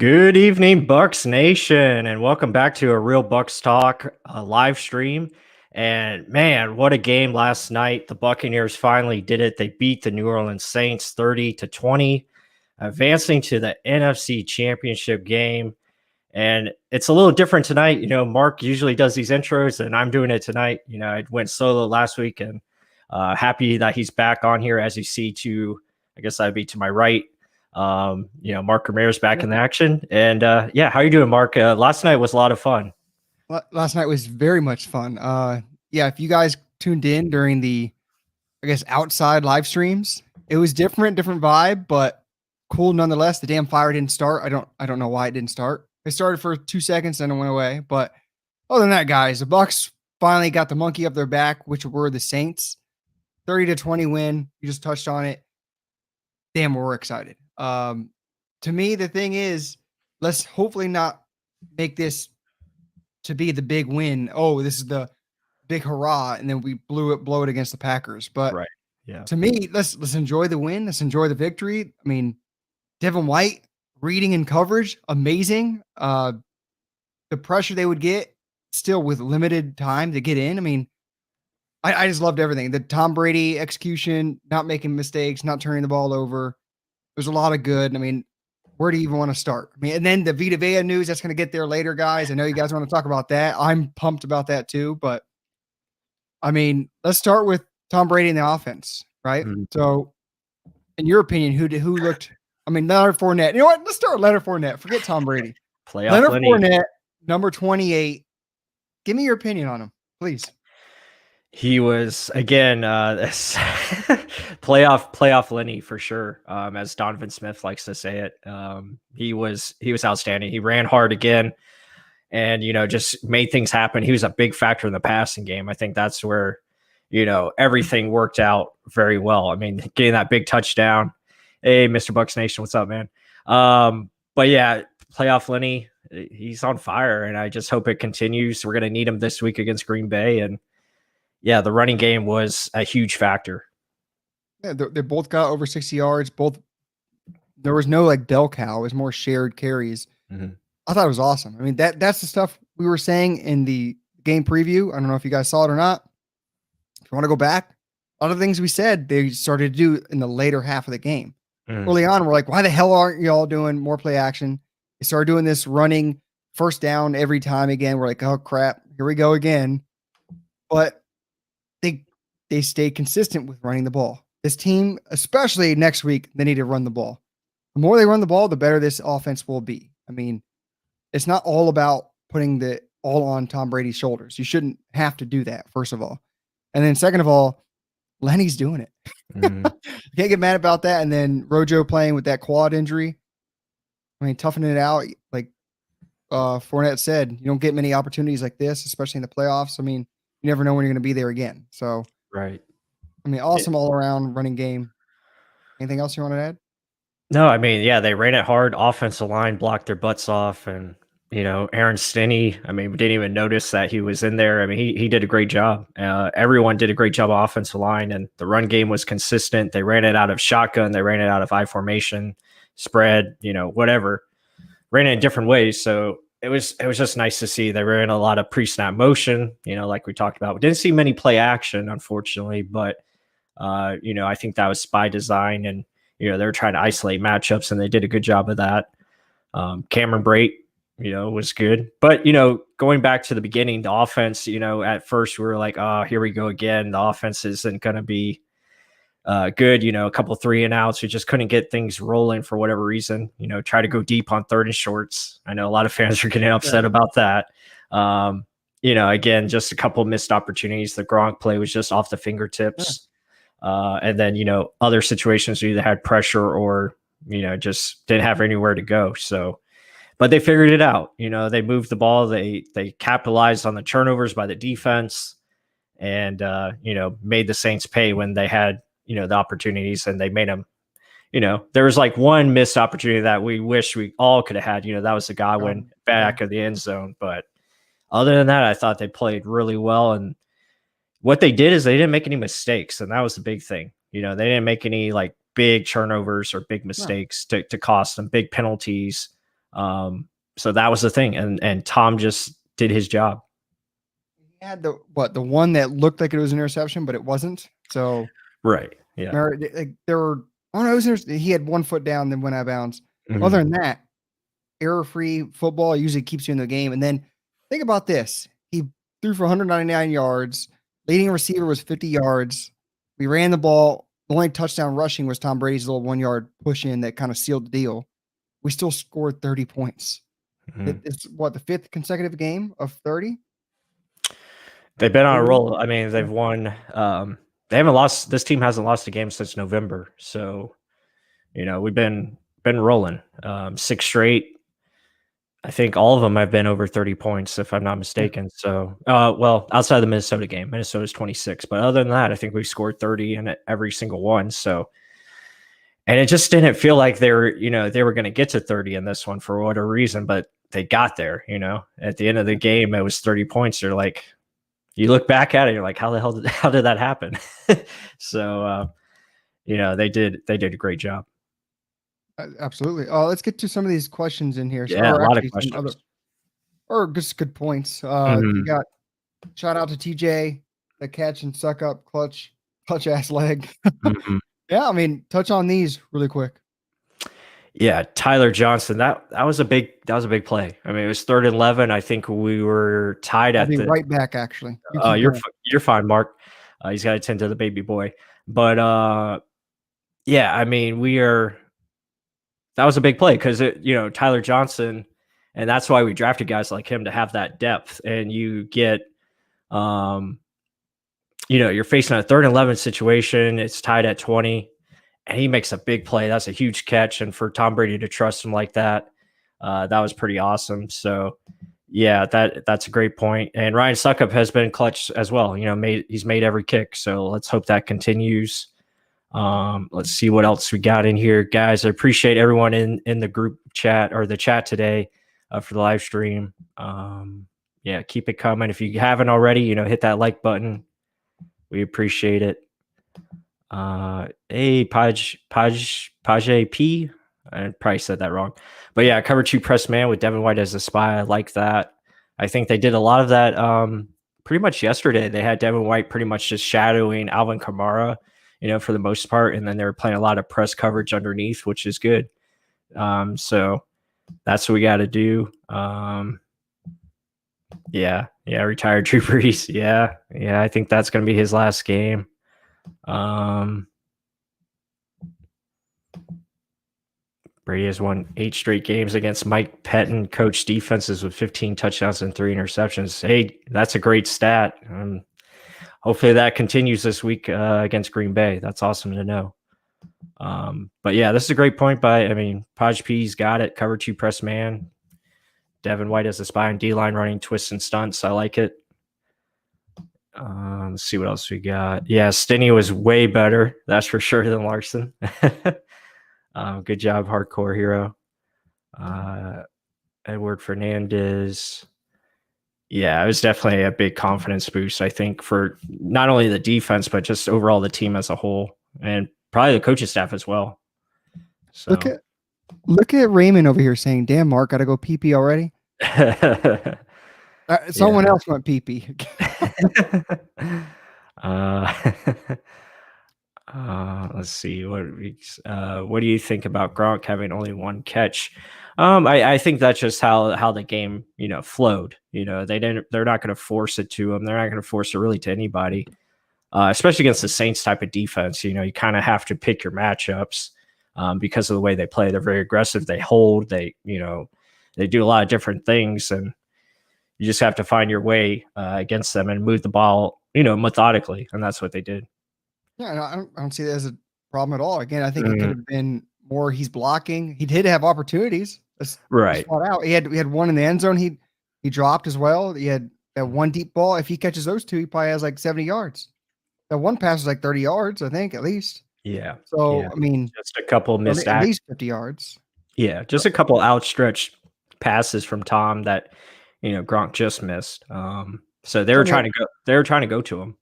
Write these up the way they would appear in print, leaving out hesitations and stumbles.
Good evening, Bucks Nation, and welcome back to a Real Bucks Talk live stream. And man, what a game last night! The Buccaneers finally did it. They beat the New Orleans Saints 30-20, advancing to the NFC Championship game. And it's a little different tonight. Mark usually does these intros, and I'm doing it tonight. I went solo last week, and happy that he's back on here. As you see, I guess that'd be to my right. Mark Ramirez back in the action. And how you doing, Mark? Last night was a lot of fun. Last night was very much fun. If you guys tuned in during the, outside live streams, it was different vibe, but cool nonetheless. The damn fire didn't start. I don't know why it didn't start. It started for 2 seconds, then it went away. But other than that, guys, the Bucs finally got the monkey up their back, which were the Saints. 30-20 win. You just touched on it. Damn, we're excited. To me, the thing is, let's hopefully not make this to be the big win. Oh, this is the big hurrah, and then we blow it against the Packers. But right, yeah. To me, let's enjoy the win. Let's enjoy the victory. I mean, Devin White reading and coverage, amazing. The pressure they would get still with limited time to get in. I mean, I just loved everything. The Tom Brady execution, not making mistakes, not turning the ball over. There's a lot of good. I mean, where do you even want to start? I mean, and then the Vita Vea news, that's going to get there later, guys. I know you guys want to talk about that. I'm pumped about that too. But, I mean, let's start with Tom Brady and the offense, right? Mm-hmm. So, in your opinion, who looked – I mean, Leonard Fournette. You know what? Let's start with Leonard Fournette. Forget Tom Brady. Leonard Fournette, number 28. Give me your opinion on him, please. He was, again, playoff Lenny for sure, as Donovan Smith likes to say it. He was outstanding. He ran hard again and, just made things happen. He was a big factor in the passing game. I think that's where, everything worked out very well. I mean, getting that big touchdown. Hey, Mr. Bucks Nation, what's up, man? But yeah, playoff Lenny, he's on fire, and I just hope it continues. We're going to need him this week against Green Bay, and yeah, the running game was a huge factor. Yeah, they both got over 60 yards. There was no bell cow. It was more shared carries. Mm-hmm. I thought it was awesome. I mean, that's the stuff we were saying in the game preview. I don't know if you guys saw it or not. If you want to go back, a lot of the things we said, they started to do in the later half of the game. Mm-hmm. Early on, we're like, why the hell aren't y'all doing more play action? They started doing this running first down every time again. We're like, oh, crap, here we go again. But they stay consistent with running the ball. This team, especially next week, they need to run the ball. The more they run the ball, the better this offense will be. I mean, it's not all about putting the all on Tom Brady's shoulders. You shouldn't have to do that, first of all. And then second of all, Lenny's doing it. Mm-hmm. You can't get mad about that. And then Rojo playing with that quad injury. I mean, toughing it out. Like Fournette said, you don't get many opportunities like this, especially in the playoffs. I mean, you never know when you're going to be there again. So, right. I mean, awesome all around running game. Anything else you want to add? No, I mean, yeah, they ran it hard. Offensive line blocked their butts off, and Aaron Stinney. I mean, we didn't even notice that he was in there. I mean, he did a great job. Everyone did a great job on offensive line, and the run game was consistent. They ran it out of shotgun. They ran it out of I formation, spread, whatever. Ran it in different ways. So it was just nice to see. They ran a lot of pre-snap motion, like we talked about. We didn't see many play action, unfortunately, but I think that was by design, and they were trying to isolate matchups, and they did a good job of that. Cameron Brate, was good. But, going back to the beginning, the offense, at first we were like, oh, here we go again. The offense isn't going to be good. A couple 3-and-outs. We just couldn't get things rolling for whatever reason. Try to go deep on 3rd and shorts. I know a lot of fans are getting upset about that. Again, just a couple missed opportunities. The Gronk play was just off the fingertips. And then, other situations we either had pressure or, just didn't have anywhere to go. So, but they figured it out. They moved the ball. They capitalized on the turnovers by the defense and, made the Saints pay when they had, the opportunities, and they made them, there was one missed opportunity that we wish we all could have had. That was the guy went back of the end zone. But other than that, I thought they played really well. And what they did is they didn't make any mistakes. And that was the big thing. They didn't make any big turnovers or big mistakes to cost them, big penalties. So that was the thing, and Tom just did his job. He had the one that looked like it was an interception, but it wasn't. So Right. Yeah. like there were, oh no, he had 1 foot down, then went out of bounds. Mhm. Other than that, error-free football usually keeps you in the game. And then think about this: he threw for 199 yards. Leading receiver was 50 yards. We ran the ball. The only touchdown rushing was Tom Brady's little 1 yard push in that kind of sealed the deal. We still scored 30 points. Mhm. It's what, the 5th consecutive game of 30? They've been on a 30? roll. I mean, they've won. They haven't lost. This team hasn't lost a game since November. So, we've been rolling. 6 straight. I think all of them have been over 30 points, if I'm not Yeah. mistaken. So, well, outside the Minnesota game, Minnesota's 26. But other than that, I think we've scored 30 in every single one. So, and it just didn't feel like they were going to get to 30 in this one for whatever reason, but they got there. At the end of the game, it was 30 points. You're like, you look back at it, you're like, how the hell how did that happen? So, they did a great job. Absolutely. Let's get to some of these questions in here. Yeah, a Or lot of actually some other, questions. or just good points. You Mhm. got shout out to TJ, the catch and suck up clutch ass leg. Mhm. Yeah, I mean, touch on these really quick. Yeah, Tyler Johnson. That was a big play. I mean, it was 3rd and 11. I think we were tied I'll at be the. right back. Actually, you keep going. You're fine, Mark. He's got to tend to the baby boy. But yeah, I mean, that was a big play because Tyler Johnson, and that's why we drafted guys like him to have that depth. And you get, you're facing a 3rd and 11 situation. It's tied at 20, and he makes a big play. That's a huge catch, and for Tom Brady to trust him like that, that was pretty awesome. So, yeah, that's a great point. And Ryan Suckup has been clutch as well. He's made every kick. So let's hope that continues. Let's see what else we got in here, guys. I appreciate everyone in the group chat or the chat today for the live stream. Yeah, keep it coming. If you haven't already, hit that like button. We appreciate it. Hey, Paj P. I probably said that wrong, but yeah, cover 2 press man with Devin White as a spy. I like that. I think they did a lot of that. Pretty much yesterday, they had Devin White pretty much just shadowing Alvin Kamara, for the most part, and then they were playing a lot of press coverage underneath, which is good. So that's what we got to do. Yeah, retired Drew Brees. Yeah, I think that's going to be his last game. Brady has won 8 straight games against Mike Pettin coach defenses with 15 touchdowns and 3 interceptions. Hey, that's a great stat. Hopefully that continues this week against Green Bay. That's awesome to know. But yeah, this is a great point Paj P's got it. Cover 2 press man. Devin White as a spy and D-line running twists and stunts. I like it. Let's see what else we got. Yeah, Stinney was way better. That's for sure than Larson. Good job, hardcore hero. Edward Fernandez. Yeah, it was definitely a big confidence boost, I think, for not only the defense, but just overall the team as a whole, and probably the coaching staff as well. So Look at Raymond over here saying, "Damn, Mark, gotta go pee already." Someone else went pee. Let's see. What do you think about Gronk having only 1 catch? I think that's just how the game, flowed. They're not going to force it to him. They're not going to force it really to anybody, especially against the Saints type of defense. You kind of have to pick your matchups because of the way they play. They're very aggressive. They hold. They do a lot of different things, and you just have to find your way against them and move the ball, methodically, and that's what they did. Yeah, no, I don't see that as a problem at all. Again, I think it could have been more. He's blocking. He did have opportunities. Right. Flat out. We had one in the end zone. He dropped as well. He had that one deep ball. If he catches those 2, he probably has like 70 yards. That one pass was like 30 yards, I think, at least. Yeah. So Yeah. I mean, Just a couple missed at least 50 yards. Yeah, just a couple outstretched passes from Tom that Gronk just missed. So they were trying to go to him.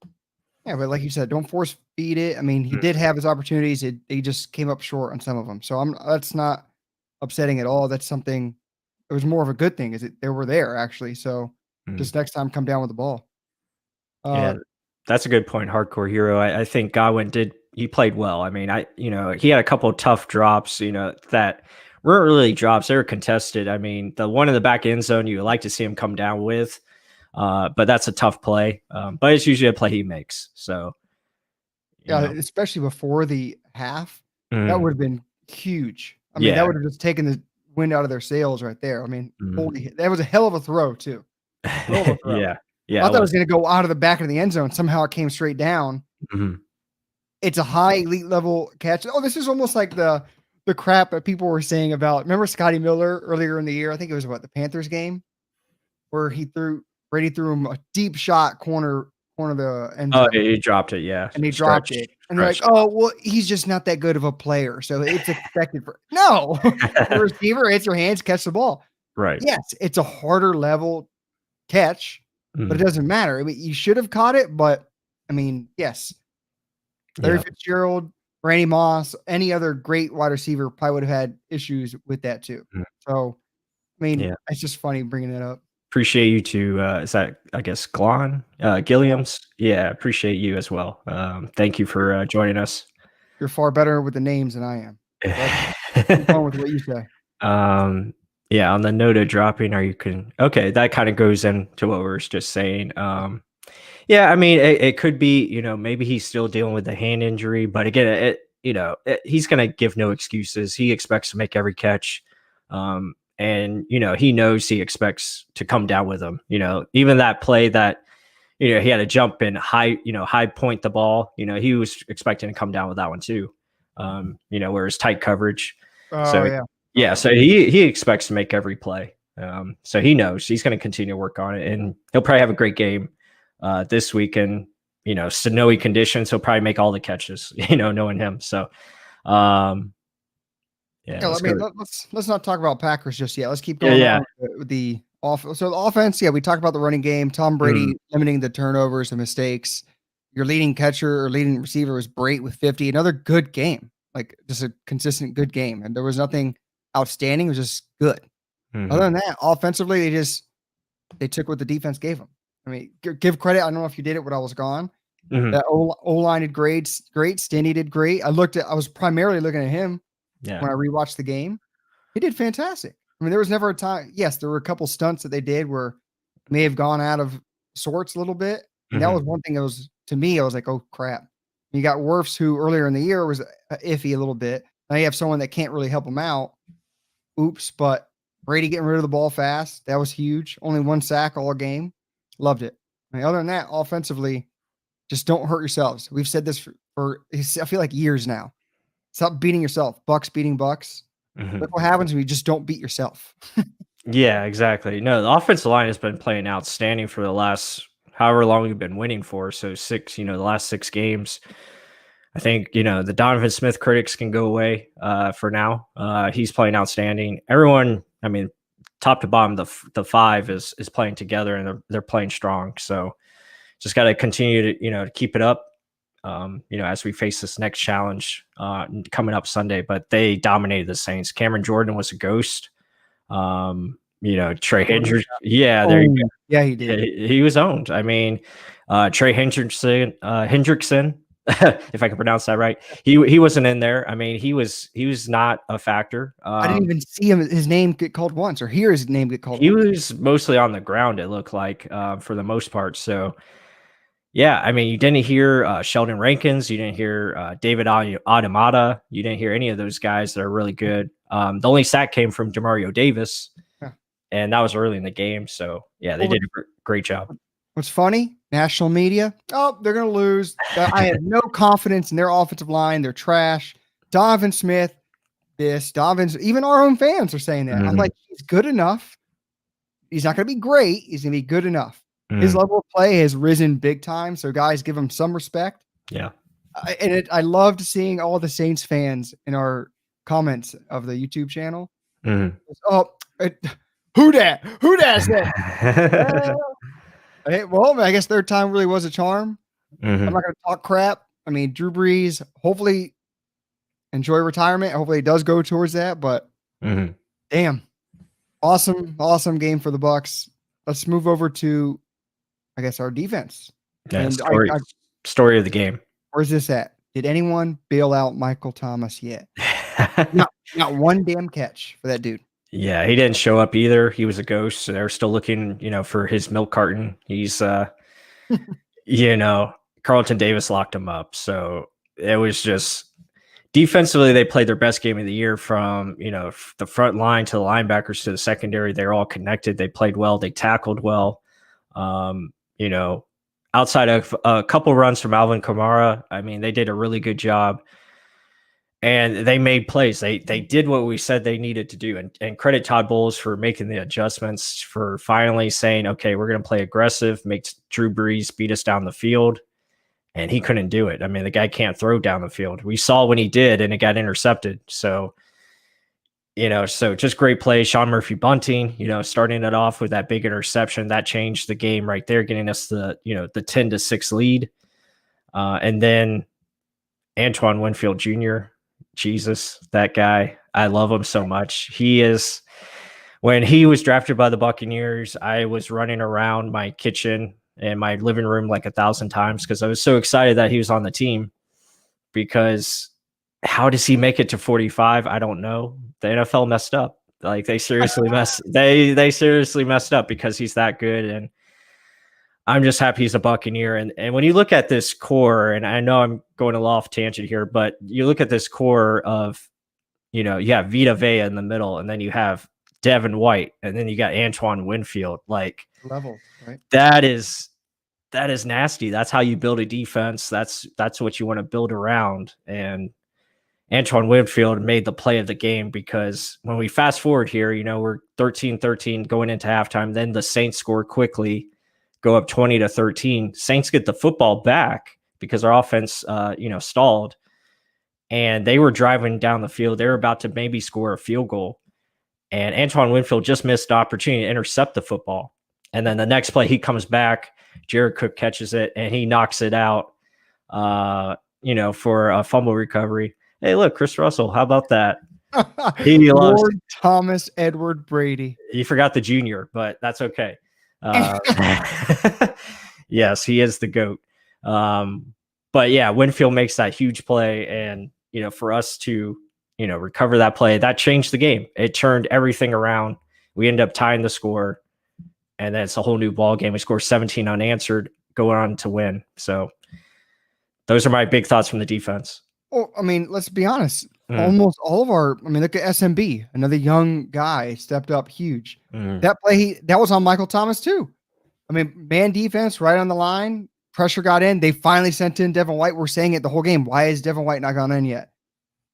Yeah, but like you said, don't force feed it. I mean, he did have his opportunities. He just came up short on some of them. So that's not upsetting at all. That's something it was more of a good thing. They were there actually. So just next time, come down with the ball. Yeah, that's a good point. Hardcore hero. I think Godwin he played well. I mean, he had a couple of tough drops, that weren't really drops. They were contested. I mean, the one in the back end zone, you like to see him come down with, but that's a tough play. But it's usually a play he makes. So, yeah, especially before the half, that would have been huge. I mean, that would have just taken the wind out of their sails right there. I mean, that was a hell of a throw too. Hell of a throw. Yeah. I thought it was going to go out of the back of the end zone. Somehow it came straight down. It's a high elite level catch. Oh, this is almost like the crap that people were saying about. Remember Scotty Miller earlier in the year? I think it was the Panthers game where Brady threw him a deep shot corner of the end zone. Oh, he dropped it. Yeah, and he dropped it. And you're like, oh, well, he's just not that good of a player, so it's expected for no. The receiver hits your hands, catch the ball. Right. Yes, it's a harder level catch. But it doesn't matter. I mean, you should have caught it, but I mean, yes. Larry Fitzgerald, Randy Moss, any other great wide receiver probably would have had issues with that too. So, I mean, it's just funny bringing it up. Appreciate you too. Is that, I guess, Gilliams? Yeah, appreciate you as well. Thank you for joining us. You're far better with the names than I am. Keep on with what you say. Yeah, on the note of dropping, okay, that kind of goes into what we were just saying. Yeah, I mean, it could be, maybe he's still dealing with the hand injury, but again, he's going to give no excuses. He expects to make every catch. And, he knows he expects to come down with him. Even that play that, he had to jump and high point the ball, he was expecting to come down with that one too. Where it's tight coverage. Yeah, so he expects to make every play. So he knows he's going to continue to work on it, and he'll probably have a great game this week. And snowy conditions, he'll probably make all the catches. Knowing him. So, I mean, let's not talk about Packers just yet. Let's keep going on with the offense. So the offense, we talked about the running game. Tom Brady limiting the turnovers, the mistakes. Your leading catcher or leading receiver was Brate with 50. Another good game, like just a consistent good game, and there was nothing outstanding. It was just good. Other than that, offensively, they took what the defense gave them. I mean, give credit. I don't know if you did it when I was gone. That O-line did great. Stinnie did great. I was primarily looking at him when I rewatched the game. He did fantastic. I mean, there was never a time. Yes, there were a couple stunts that they did where may have gone out of sorts a little bit. And that was one thing that was, to me, I was like, oh, crap. You got Wirfs, who earlier in the year was iffy a little bit. Now you have someone that can't really help him out. Oops. But Brady getting rid of the ball fast. That was huge. Only one sack all game. Loved it. I mean, other than that, offensively, just don't hurt yourselves. We've said this for I feel like years now. Stop beating yourself. Bucs beating Bucs. Look what happens when you just don't beat yourself. Yeah, exactly. No, the offensive line has been playing outstanding for the last however long we've been winning for. So the last 6 games. I think, the Donovan Smith critics can go away for now. He's playing outstanding. Everyone, I mean, top to bottom, the 5 is playing together, and they're playing strong. So just got to continue to, keep it up, as we face this next challenge coming up Sunday. But they dominated the Saints. Cameron Jordan was a ghost. Trey Hendrickson. Yeah, there you go. Yeah, he did. He was owned. I mean, Trey Hendrickson, if I can pronounce that right. He wasn't in there. I mean, he was not a factor. I didn't even see his name get called once or hear his name get called. He was mostly on the ground, it looked like, for the most part. So, yeah, I mean, you didn't hear Sheldon Rankins. You didn't hear David Adamada. You didn't hear any of those guys that are really good. The only sack came from Demario Davis, and that was early in the game. So, yeah, they did a great job. What's funny? National media. Oh, they're going to lose. I have no confidence in their offensive line. They're trash. Donovan Smith, even our own fans are saying that. I'm like, he's good enough. He's not going to be great. He's going to be good enough. His level of play has risen big time. So guys, give him some respect. Yeah. I loved seeing all the Saints fans in our comments of the YouTube channel. Oh, who dat? Who dat said? Hey, well, I guess their time really was a charm. I'm not going to talk crap. I mean, Drew Brees, hopefully enjoy retirement. Hopefully it does go towards that, but damn. Awesome game for the Bucs. Let's move over to, I guess, our defense. Yeah, And story of the game. where's this at? Did anyone bail out Michael Thomas yet? Not one damn catch for that dude. Yeah, he didn't show up either. He was a ghost. So they're still looking, for his milk carton. He's, Carlton Davis locked him up. So it was just defensively, they played their best game of the year from, the front line to the linebackers to the secondary. They're all connected. They played well. They tackled well. Outside of a couple runs from Alvin Kamara, I mean, they did a really good job. And they made plays. They did what we said they needed to do. And credit Todd Bowles for making the adjustments, for finally saying, okay, we're going to play aggressive, make Drew Brees beat us down the field. And he couldn't do it. I mean, the guy can't throw down the field. We saw when he did, and it got intercepted. So, so just great play. Sean Murphy bunting, starting it off with that big interception. That changed the game right there, getting us the 10-6 lead. And then Antoine Winfield Jr., Jesus, that guy. I love him so much. When he was drafted by the Buccaneers, I was running around my kitchen and my living room like 1,000 times because I was so excited that he was on the team. Because how does he make it to 45? I don't know. The NFL messed up. Like they seriously messed up because he's that good. And I'm just happy he's a Buccaneer. And when you look at this core, and I know I'm going a little off tangent here, but you look at this core of, you have Vita Vea in the middle, and then you have Devin White, and then you got Antoine Winfield. Like level, right? That is nasty. That's how you build a defense. That's what you want to build around. And Antoine Winfield made the play of the game, because when we fast forward here, we're 13-13 going into halftime. Then the Saints score quickly, go up 20-13. Saints get the football back because our offense, stalled, and they were driving down the field. They were about to maybe score a field goal, and Antoine Winfield just missed the opportunity to intercept the football. And then the next play, he comes back, Jared Cook catches it, and he knocks it out, for a fumble recovery. Hey, look, Chris Russell, how about that? He loves Lord Thomas Edward Brady. He forgot the junior, but that's okay. Yes, he is the GOAT. But yeah, Winfield makes that huge play, and for us to recover that play, that changed the game. It turned everything around. We end up tying the score, and then it's a whole new ball game. We score 17 unanswered, go on to win. So those are my big thoughts from the defense. Well, I mean, let's be honest. Almost all of look at SMB, another young guy, stepped up huge. That play, that was on Michael Thomas too. I mean, man defense right on the line. Pressure got in. They finally sent in Devin White. We're saying it the whole game. Why is Devin White not gone in yet?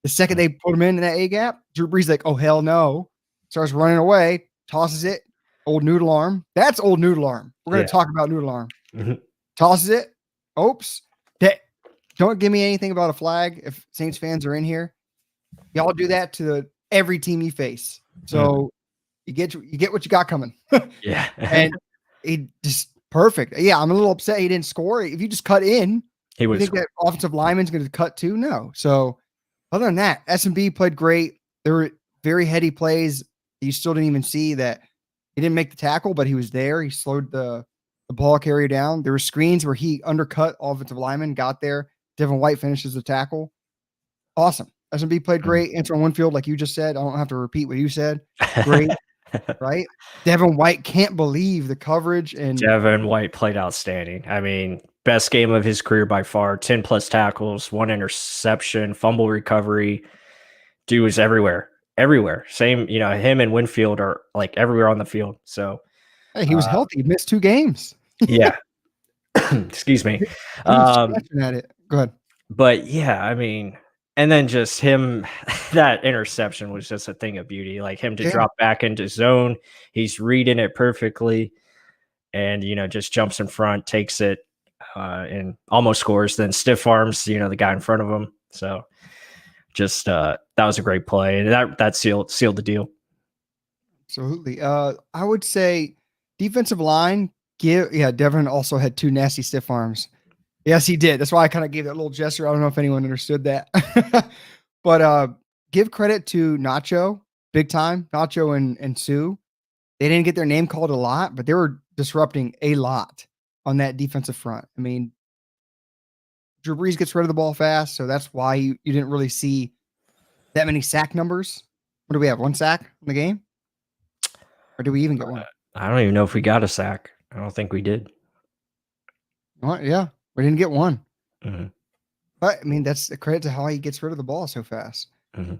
The second they put him in that A gap, Drew Brees like, oh, hell no. Starts running away, tosses it. Old noodle arm. That's old noodle arm. We're going to talk about noodle arm. Tosses it. Oops. Don't give me anything about a flag if Saints fans are in here. Y'all do that to every team you face. So you get what you got coming. Yeah. And he just perfect. Yeah, I'm a little upset he didn't score. If you just cut in, you think that offensive lineman's going to cut too? No. So other than that, SMB played great. There were very heady plays. You still didn't even see that he didn't make the tackle, but he was there. He slowed the ball carrier down. There were screens where he undercut offensive lineman, got there. Devin White finishes the tackle. Awesome. SMB played great. Antoine Winfield, like you just said, I don't have to repeat what you said. Great. Right? Devin White, can't believe the coverage. And Devin White played outstanding. I mean, best game of his career by far. 10 plus tackles, 1 interception, fumble recovery. Dude was everywhere. Same, him and Winfield are like everywhere on the field. So hey, he was healthy. He missed 2 games. Yeah. Excuse me. At it. Go ahead. But yeah, I mean, and then just him, that interception was just a thing of beauty. Like him to drop back into zone, he's reading it perfectly, and just jumps in front, takes it, and almost scores. Then stiff arms, the guy in front of him. So just that was a great play, and that sealed the deal. Absolutely. I would say defensive line. Devin also had 2 nasty stiff arms. Yes, he did. That's why I kind of gave that little gesture. I don't know if anyone understood that. But give credit to Nacho, big time. Nacho and Sue. They didn't get their name called a lot, but they were disrupting a lot on that defensive front. I mean, Drew Brees gets rid of the ball fast, so that's why you didn't really see that many sack numbers. What do we have? 1 sack in the game? Or do we even get one? I don't even know if we got a sack. I don't think we did. What? Yeah, we didn't get one. Mhm. But I mean, that's a credit to how he gets rid of the ball so fast. Mhm.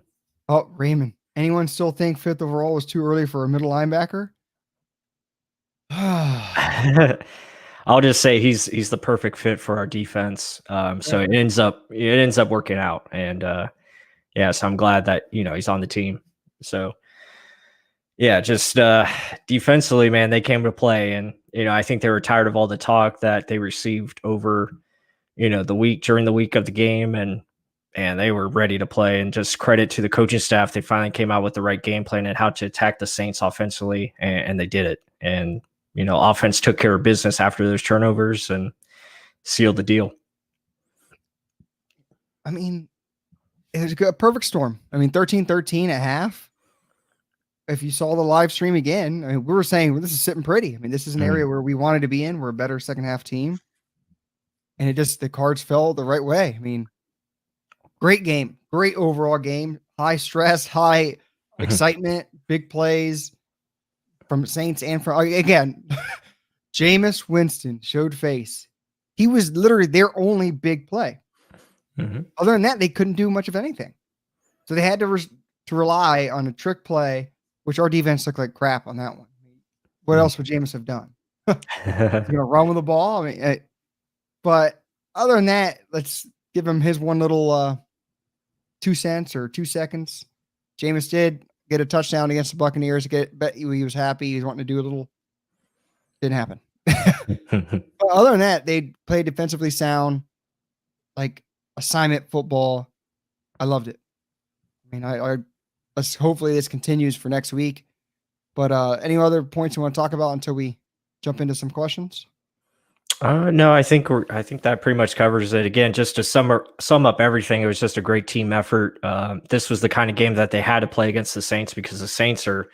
Oh, Raymond. Anyone still think 5th overall was too early for a middle linebacker? I'll just say he's the perfect fit for our defense. So Yeah. it ends up working out, and yeah, so I'm glad that he's on the team. So yeah, just defensively, man, they came to play, and I think they were tired of all the talk that they received over during the week of the game, and they were ready to play. And just credit to the coaching staff, they finally came out with the right game plan and how to attack the Saints offensively, and they did it. And offense took care of business after those turnovers and sealed the deal. I mean, it was a perfect storm. I mean, 13-13 at half. If you saw the live stream again, I mean, we were saying, well, this is sitting pretty. I mean, this is an area where we wanted to be in. We're a better second half team. And the cards fell the right way. I mean, great game, great overall game, high stress, high excitement, big plays from Saints and from, again, Jameis Winston showed face. He was literally their only big play. Other than that, they couldn't do much of anything. So they had to rely on a trick play, which our defense looked like crap on that one. What else would Jameis have done? He's going to run with the ball. I mean, but other than that, let's give him his one little 2 cents or 2 seconds. Jameis did get a touchdown against the Buccaneers. Bet he was happy. He was wanting to do a little. Didn't happen. But other than that, they played defensively sound, like assignment football. I loved it. I mean, let's hopefully this continues for next week. But any other points you want to talk about until we jump into some questions? No, I think that pretty much covers it. Again, just to sum up everything, it was just a great team effort. This was the kind of game that they had to play against the Saints, because the Saints are,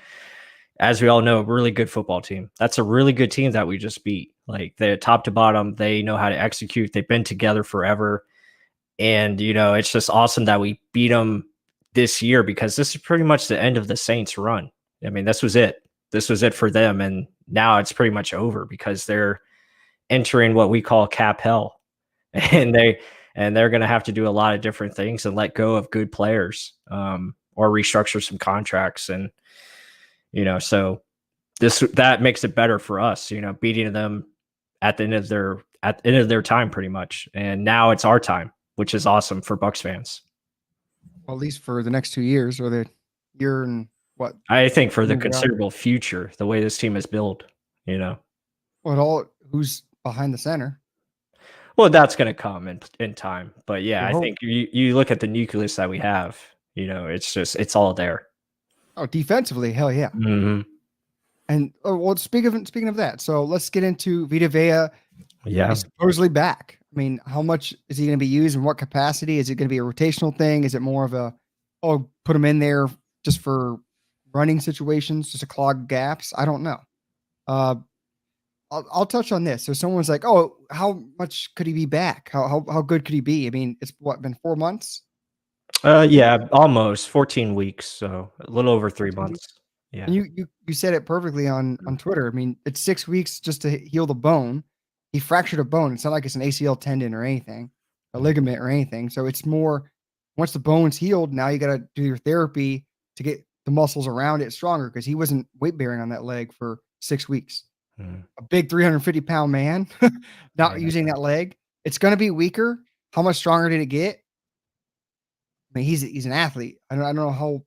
as we all know, a really good football team. That's a really good team that we just beat. Like, they're top to bottom. They know how to execute. They've been together forever. And, it's just awesome that we beat them this year, because this is pretty much the end of the Saints run. I mean, this was it. This was it for them. And now it's pretty much over, because they're entering what we call cap hell. And they're going to have to do a lot of different things and let go of good players, or restructure some contracts. And, so that makes it better for us, beating them at the end of their time, pretty much. And now it's our time, which is awesome for Bucs fans. Well, at least for the next 2 years, or the year and what? I think for the considerable future, the way this team is built, who's behind the center? Well, that's going to come in time. But yeah, I think you look at the nucleus that we have, it's all there. Oh, defensively, hell yeah. Mm-hmm. And well, speaking of that, so let's get into Vita Vea. Yeah, he's supposedly back. I mean, how much is he going to be used, in what capacity? Is it going to be a rotational thing? Is it more of a, put him in there just for running situations, just to clog gaps? I don't know. I'll touch on this. So someone's like, "Oh, how much could he be back? How good could he be?" I mean, it's been 4 months? Yeah, almost 14 weeks, so a little over 3 months. Yeah. And you said it perfectly on Twitter. I mean, it's 6 weeks just to heal the bone. He fractured a bone. It's not like it's an ACL tendon or anything, a ligament or anything. So it's more, once the bone's healed, now you got to do your therapy to get the muscles around it stronger, because he wasn't weight bearing on that leg for 6 weeks. A big 350-pound man not using that leg. It's going to be weaker. How much stronger did it get? I mean, he's an athlete. I don't know how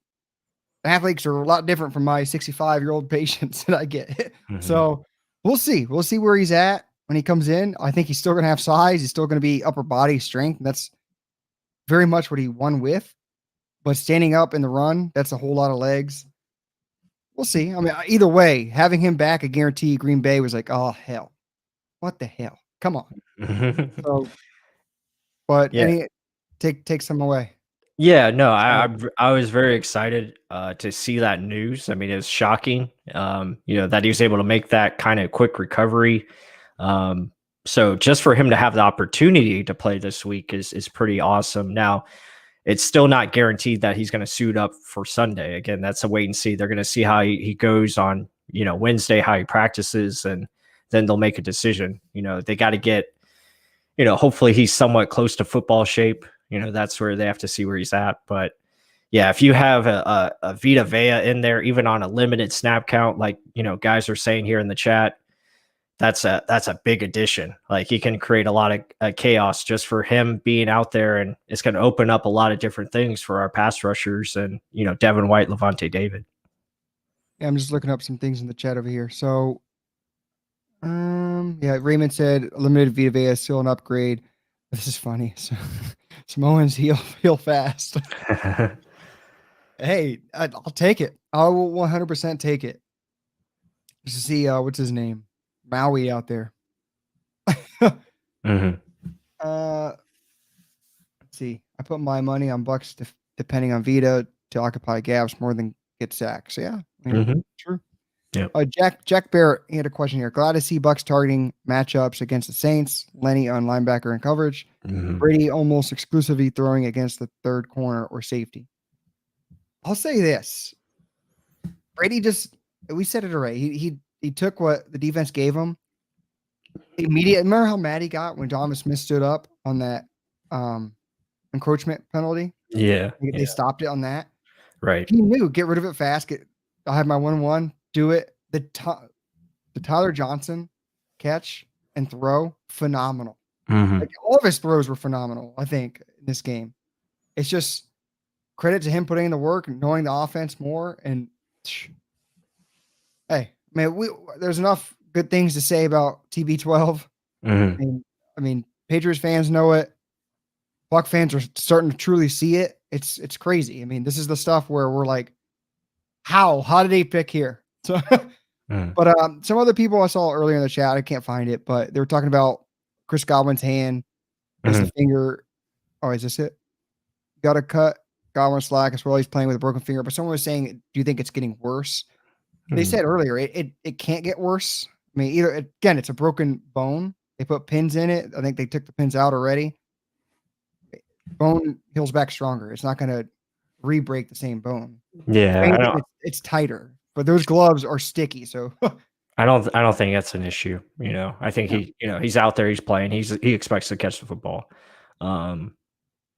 athletes are a lot different from my 65-year-old patients that I get. So we'll see. We'll see where he's at when he comes in. I think he's still going to have size. He's still going to be upper body strength. And that's very much what he won with. But standing up in the run, that's a whole lot of legs. We'll see. I mean, either way, having him back, I guarantee Green Bay was like, "Oh hell, what the hell? Come on." So, but yeah. take some away. Yeah, no, So, I was very excited to see that news. I mean, it was shocking, that he was able to make that kind of quick recovery. Um, so just for him to have the opportunity to play this week is pretty awesome. Now, it's still not guaranteed that he's going to suit up for Sunday. Again, that's a wait and see. They're going to see how he goes on, Wednesday, how he practices, and then they'll make a decision. They got to get, hopefully he's somewhat close to football shape. That's where they have to see where he's at. But yeah, if you have a Vita Vea in there, even on a limited snap count, like, guys are saying here in the chat, that's a big addition. Like, he can create a lot of chaos just for him being out there, and it's going to open up a lot of different things for our pass rushers and Devin White, Levante David. yeah, I'm just looking up some things in the chat over here. So, yeah, Raymond said limited Vita Vea is still an upgrade. This is funny. So, Samoans heal fast. Hey, I'll take it. I will 100% take it. Just to see what's his name, Maui out there. Mm-hmm. Let's see. I put my money on Bucks depending on Vita to occupy gaps more than get sacks. So yeah, I mean, true. Yep. Jack Barrett, he had a question here. Glad to see Bucks targeting matchups against the Saints. Lenny on linebacker and coverage. Brady almost exclusively throwing against the third corner or safety. I'll say this. Brady we said it already. He took what the defense gave him. Remember how mad he got when Donovan Smith stood up on that encroachment penalty? Yeah. They stopped it on that. Right. He knew, get rid of it fast. I'll have my 1-1, do it. The Tyler Johnson catch and throw, phenomenal. Like, all of his throws were phenomenal, I think, in this game. It's just credit to him putting in the work, knowing the offense more. And hey, man, there's enough good things to say about TB12. I mean, Patriots fans know it. Buck fans are starting to truly see it. It's crazy. I mean, this is the stuff where we're like, how did he pick here? So, but some other people I saw earlier in the chat, I can't find it, but they were talking about Chris Godwin's hand as the finger. Oh, is this it? Got to cut Godwin slack as well. He's playing with a broken finger, but someone was saying, do you think it's getting worse? They said earlier it can't get worse. I mean, again, it's a broken bone. They put pins in it. I think they took the pins out already. Bone heals back stronger. It's not going to re-break the same bone. Yeah, it's tighter, but those gloves are sticky. So I don't think that's an issue. I think he's out there, he's playing, he expects to catch the football.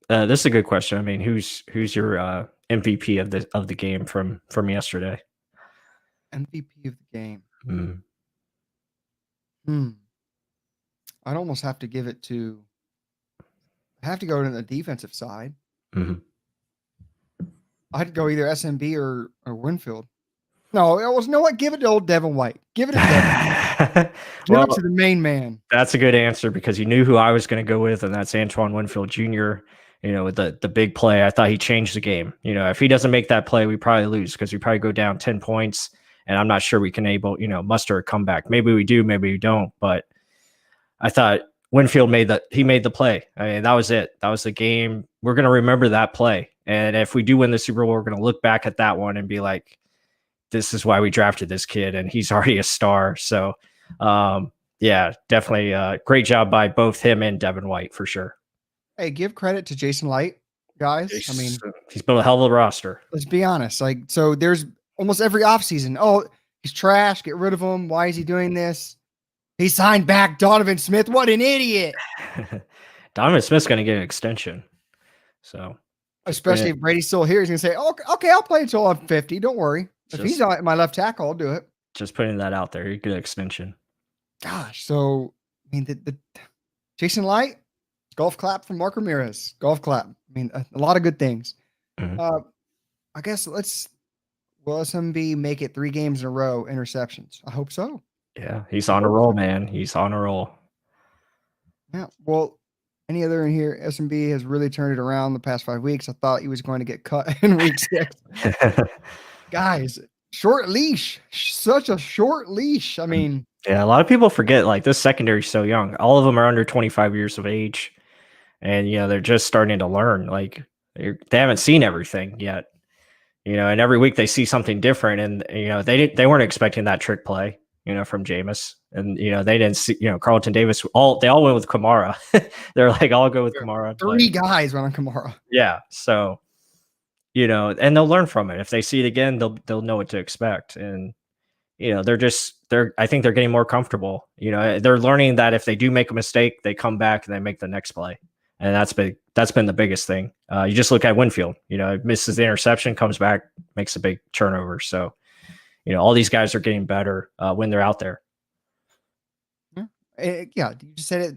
This is a good question. I mean, who's your MVP of the game from yesterday? MVP of the game. I'd almost have to give it to. I have to go to the defensive side. I'd go either SMB or Winfield. No, it was what? Give it to old Devin White. Give it to Devin. Give it to the main man. That's a good answer because you knew who I was going to go with, and that's Antoine Winfield Jr. With the big play. I thought he changed the game. If he doesn't make that play, we probably lose because we probably go down 10 points, and I'm not sure we can muster a comeback. Maybe we do, maybe we don't. But I thought Winfield made the play. I mean, that was it. That was the game. We're going to remember that play. And if we do win the Super Bowl, we're going to look back at that one and be like, this is why we drafted this kid, and he's already a star. So, yeah, definitely great job by both him and Devin White for sure. Hey, give credit to Jason Light, guys. I mean, he's built a hell of a roster. Let's be honest. So there's almost every offseason. Oh, he's trash. Get rid of him. Why is he doing this? He signed back Donovan Smith. What an idiot. Donovan Smith's going to get an extension. So, especially if Brady's still here, he's going to say, oh, okay, I'll play until I'm 50. Don't worry. If he's on my left tackle, I'll do it. Just putting that out there. You get an extension. Gosh. So, I mean, the Jason Light, golf clap from Mark Ramirez. Golf clap. I mean, a lot of good things. I guess will SMB make it 3 games in a row interceptions? I hope so. Yeah, he's on a roll, man. He's on a roll. Yeah. Well, any other in here? SMB has really turned it around the past 5 weeks. I thought he was going to get cut in week 6. Guys, short leash. Such a short leash. I mean, yeah, a lot of people forget like this secondary is so young. All of them are under 25 years of age. And they're just starting to learn. Like They haven't seen everything yet, and every week they see something different. And, they weren't expecting that trick play, from Jameis. And, they didn't see, Carlton Davis, they all went with Kamara. They're like, I'll go with Kamara. Three guys went on Kamara. Yeah. So, and they'll learn from it. If they see it again, they'll know what to expect. And, I think they're getting more comfortable. They're learning that if they do make a mistake, they come back and they make the next play. And that's been the biggest thing. You just look at Winfield, misses the interception, comes back, makes a big turnover. So, all these guys are getting better when they're out there. Yeah, you just said it,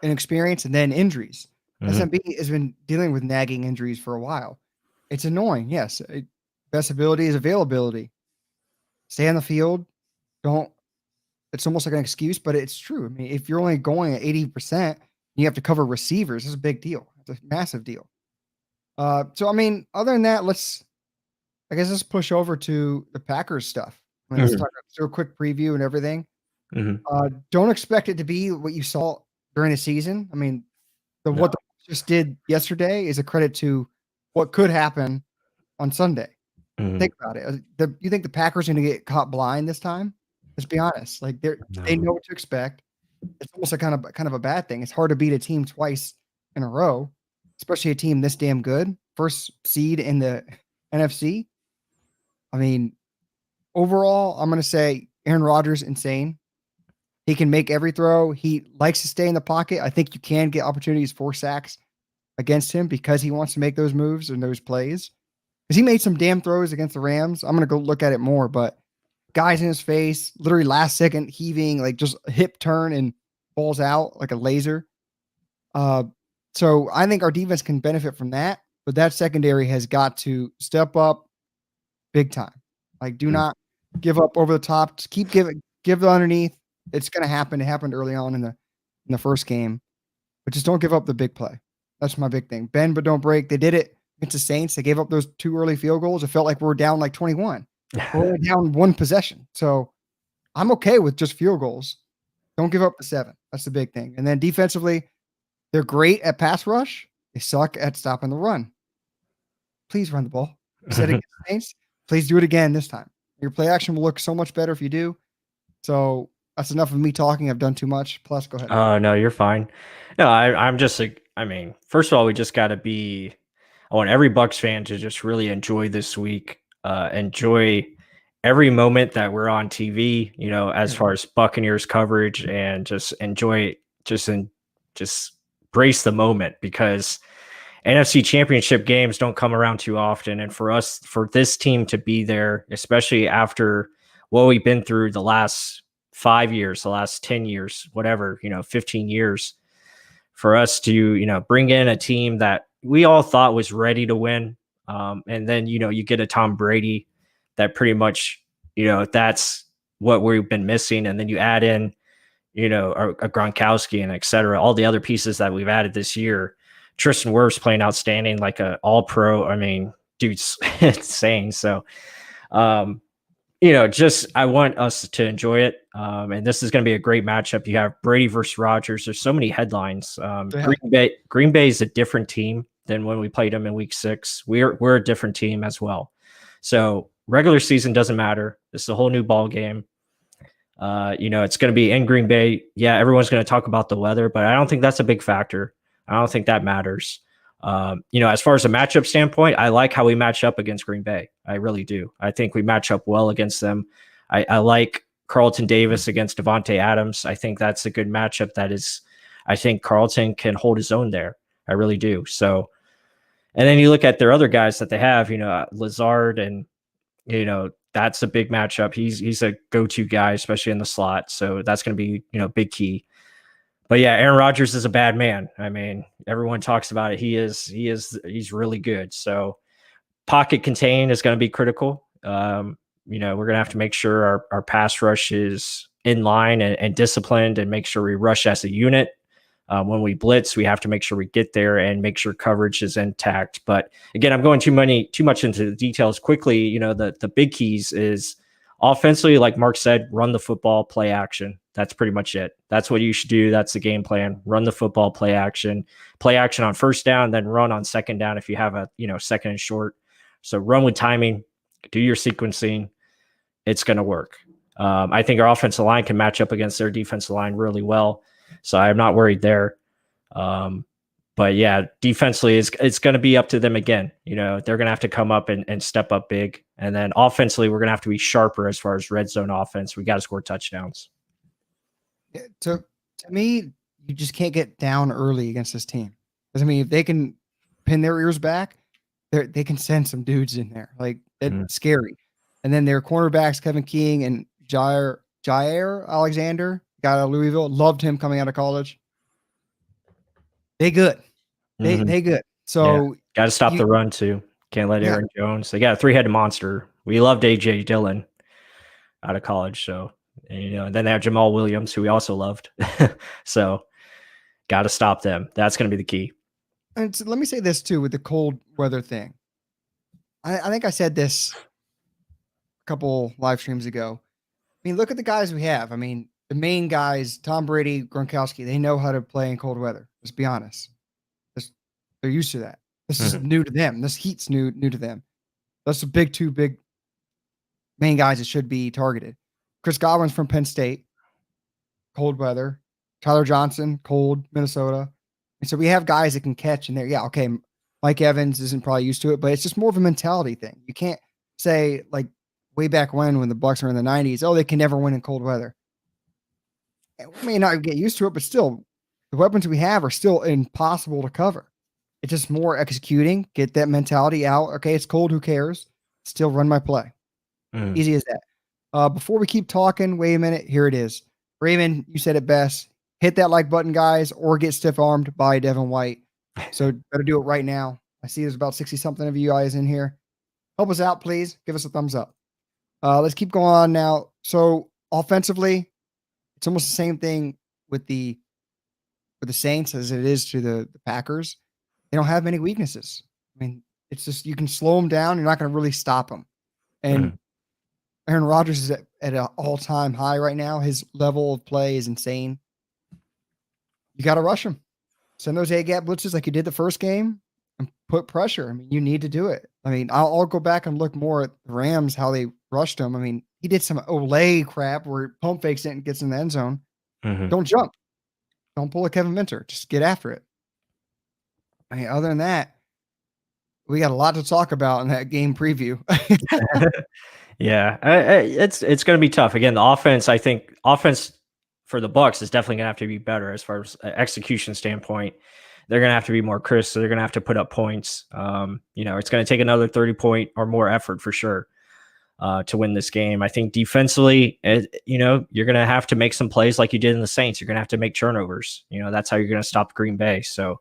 an experience and then injuries. SMB has been dealing with nagging injuries for a while. It's annoying. Yes. Best ability is availability. Stay on the field. It's almost like an excuse, but it's true. I mean, if you're only going at 80%, you have to cover receivers. It's a big deal. It's a massive deal. So, I mean, other than that, let's push over to the Packers stuff. Let's do a quick preview and everything. Don't expect it to be what you saw during the season. I mean, what the just did yesterday is a credit to what could happen on Sunday. Think about it. You think the Packers are going to get caught blind this time? Let's be honest. Like they know what to expect. It's almost a kind of a bad thing. It's hard to beat a team twice in a row, especially a team this damn good. First seed in the NFC. I mean, overall, I'm going to say Aaron Rodgers, insane. He can make every throw. He likes to stay in the pocket. I think you can get opportunities for sacks against him because he wants to make those moves and those plays. Because he made some damn throws against the Rams. I'm going to go look at it more, but guys in his face, literally last second heaving, like just a hip turn and balls out like a laser. So I think our defense can benefit from that, but that secondary has got to step up big time. Like, do not give up over the top. Just keep give the underneath. It's going to happen. It happened early on in the first game, but just don't give up the big play. That's my big thing. Bend but don't break. They did it against the Saints. They gave up those 2 early field goals. It felt like we were down like 21. We're only down 1 possession. So I'm okay with just field goals. Don't give up the 7. That's the big thing. And then defensively, they're great at pass rush. They suck at stopping the run. Please run the ball. You said against the Saints. Please do it again this time. Your play action will look so much better if you do. So that's enough of me talking. I've done too much. Plus, go ahead. No, you're fine. No, I'm just like, I mean, first of all, we just got to I want every Bucs fan to just really enjoy this week, enjoy every moment that we're on TV, as far as Buccaneers coverage, and just enjoy it, just brace the moment, because NFC Championship games don't come around too often. And for this team to be there, especially after what we've been through the last 5 years, the last 10 years, whatever, 15 years, for us to, bring in a team that we all thought was ready to win. And then, you get a Tom Brady that pretty much, that's what we've been missing. And then you add in, a Gronkowski and et cetera, all the other pieces that we've added this year. Tristan Wirfs playing outstanding, like a all pro. I mean, dude's insane. So, I want us to enjoy it. And this is going to be a great matchup. You have Brady versus Rodgers. There's so many headlines. Green Bay is a different team than when we played them in week 6. We're a different team as well. So regular season doesn't matter. This is a whole new ball game. It's going to be in Green Bay. Yeah, everyone's going to talk about the weather, but I don't think that's a big factor. I don't think that matters. As far as a matchup standpoint, I like how we match up against Green Bay. I really do. I think we match up well against them. I like Carlton Davis against Devontae Adams. I think that's a good matchup. I think Carlton can hold his own there. I really do. So, and then you look at their other guys that they have, Lazard, and, that's a big matchup. He's a go-to guy, especially in the slot. So that's going to be, big key. But yeah, Aaron Rodgers is a bad man. I mean, everyone talks about it. He's really good. So pocket contain is going to be critical. We're going to have to make sure our pass rush is in line and disciplined, and make sure we rush as a unit. When we blitz, we have to make sure we get there and make sure coverage is intact. But again, I'm going too much into the details quickly. The big keys is offensively, like Mark said, run the football, play action. That's pretty much it. That's what you should do. That's the game plan. Run the football, play action on first down, then run on second down if you have a, second and short. So run with timing, do your sequencing. It's going to work. I think our offensive line can match up against their defensive line really well. So I'm not worried there. But yeah, defensively, it's going to be up to them again. They're going to have to come up and step up big. And then offensively, we're going to have to be sharper as far as red zone offense. We got to score touchdowns. To me, you just can't get down early against this team. Because, I mean, if they can pin their ears back, they can send some dudes in there. Like, it's scary. And then their cornerbacks, Kevin King and Jair Alexander, guy out of Louisville, loved him coming out of college. They good. They good. So got to stop the run too. Can't let Aaron Jones. They got a three-headed monster. We loved AJ Dillon out of college. So, and then they have Jamal Williams, who we also loved. So got to stop them. That's going to be the key. And so let me say this too with the cold weather thing. I think I said this a couple live streams ago. I mean, look at the guys we have. I mean, the main guys, Tom Brady, Gronkowski, they know how to play in cold weather. Let's be honest. They're used to that. This is new to them. This heat's new to them. That's the two big main guys that should be targeted. Chris Godwin's from Penn State, cold weather. Tyler Johnson, cold, Minnesota. And so we have guys that can catch in there. Yeah, okay, Mike Evans isn't probably used to it, but it's just more of a mentality thing. You can't say, like, way back when the Bucs were in the 90s, they can never win in cold weather. And we may not get used to it, but still, the weapons we have are still impossible to cover. It's just more executing, get that mentality out. Okay, it's cold, who cares? Still run my play. Easy as that. Before we keep talking, wait a minute. Here it is. Raymond, you said it best. Hit that like button, guys, or get stiff-armed by Devin White. So better do it right now. I see there's about 60-something of you guys in here. Help us out, please. Give us a thumbs up. Let's keep going on now. So offensively, it's almost the same thing with the Saints as it is to the Packers. They don't have many weaknesses. I mean, it's just you can slow them down. You're not going to really stop them. And Aaron Rodgers is at an all-time high right now. His level of play is insane. You got to rush him. Send those A-gap blitzes like you did the first game and put pressure. I mean, you need to do it. I mean, I'll go back and look more at the Rams, how they rushed him. I mean, he did some Olay crap where pump fakes it and gets in the end zone. Don't jump. Don't pull a Kevin Minter. Just get after it. I mean, other than that, we got a lot to talk about in that game preview. Yeah, it's going to be tough. Again, the offense, I think offense for the Bucs is definitely going to have to be better as far as execution standpoint. They're going to have to be more crisp. So they're going to have to put up points. It's going to take another 30-point or more effort for sure to win this game. I think defensively, you're going to have to make some plays like you did in the Saints. You're going to have to make turnovers. That's how you're going to stop Green Bay. So,